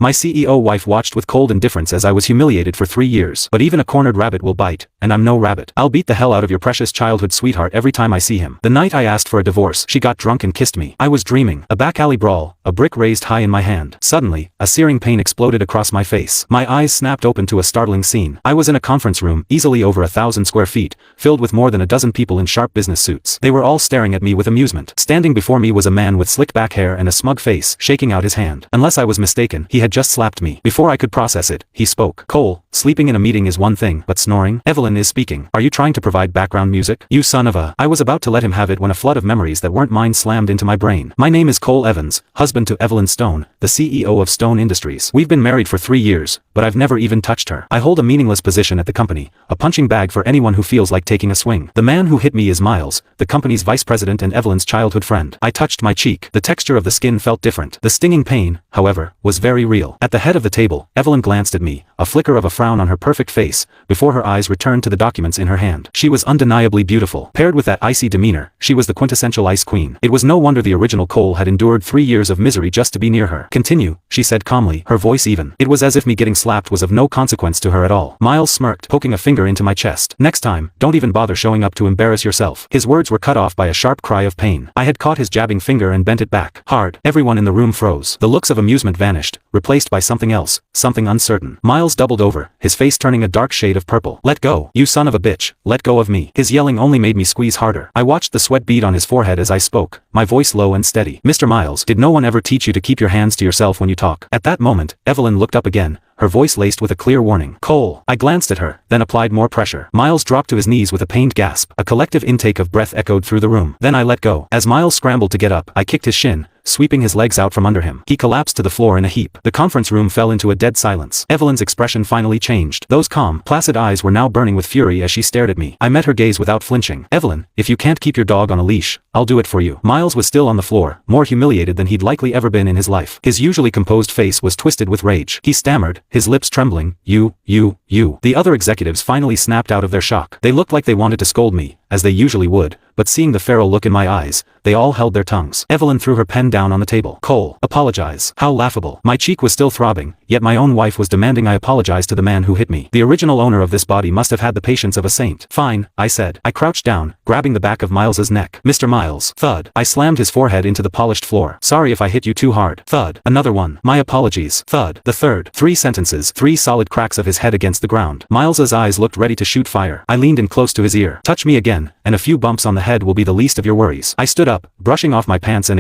My CEO wife watched with cold indifference as I was humiliated for 3 years. But even a cornered rabbit will bite, and I'm no rabbit. I'll beat the hell out of your precious childhood sweetheart every time I see him. The night I asked for a divorce, she got drunk and kissed me. I was dreaming. A back alley brawl, a brick raised high in my hand. Suddenly, a searing pain exploded across my face. My eyes snapped open to a startling scene. I was in a conference room, easily over 1,000 square feet, filled with more than a dozen people in sharp business suits. They were all staring at me with amusement. Standing before me was a man with slick back hair and a smug face, shaking out his hand. Unless I was mistaken, he had just slapped me. Before I could process it, he spoke. Cole, sleeping in a meeting is one thing, but snoring? Evelyn is speaking. Are you trying to provide background music? You son of a... I was about to let him have it when a flood of memories that weren't mine slammed into my brain. My name is Cole Evans, husband to Evelyn Stone, the CEO of Stone Industries. We've been married for 3 years, but I've never even touched her. I hold a meaningless position at the company, a punching bag for anyone who feels like taking a swing. The man who hit me is Miles, the company's vice president and Evelyn's childhood friend. I touched my cheek. The texture of the skin felt different. The stinging pain, however, was very real. At the head of the table, Evelyn glanced at me, a flicker of a frown on her perfect face, before her eyes returned to the documents in her hand. She was undeniably beautiful. Paired with that icy demeanor, she was the quintessential ice queen. It was no wonder the original Cole had endured 3 years of misery just to be near her. Continue, she said calmly, her voice even. It was as if me getting slapped was of no consequence to her at all. Miles smirked, poking a finger into my chest. Next time, don't even bother showing up to embarrass yourself. His words were cut off by a sharp cry of pain. I had caught his jabbing finger and bent it back. Hard. Everyone in the room froze. The looks of amusement vanished, replaced by something else, something uncertain. Miles doubled over, his face turning a dark shade of purple. Let go. You son of a bitch. Let go of me. His yelling only made me squeeze harder. I watched the sweat bead on his forehead as I spoke, my voice low and steady. Mr. Miles, did no one ever teach you to keep your hands to yourself when you talk? At that moment, Evelyn looked up again, her voice laced with a clear warning. Cole. I glanced at her, then applied more pressure. Miles dropped to his knees with a pained gasp. A collective intake of breath echoed through the room. Then I let go. As Miles scrambled to get up, I kicked his shin, sweeping his legs out from under him. He collapsed to the floor in a heap. The conference room fell into a dead silence. Evelyn's expression finally changed. Those calm, placid eyes were now burning with fury as she stared at me. I met her gaze without flinching. Evelyn, if you can't keep your dog on a leash, I'll do it for you. Miles was still on the floor, more humiliated than he'd likely ever been in his life. His usually composed face was twisted with rage. He stammered, his lips trembling. You. The other executives finally snapped out of their shock. They looked like they wanted to scold me, as they usually would, but seeing the feral look in my eyes, they all held their tongues. Evelyn threw her pen down on the table. Cole, apologize. How laughable. My cheek was still throbbing, yet my own wife was demanding I apologize to the man who hit me. The original owner of this body must have had the patience of a saint. Fine, I said. I crouched down, grabbing the back of Miles's neck. Mr. Miles. Thud. I slammed his forehead into the polished floor. Sorry if I hit you too hard. Thud. Another one. My apologies. Thud. The third. 3 sentences. 3 solid cracks of his head against the ground. Miles's eyes looked ready to shoot fire. I leaned in close to his ear. Touch me again, and a few bumps on the head will be the least of your worries. I stood up, brushing off my pants and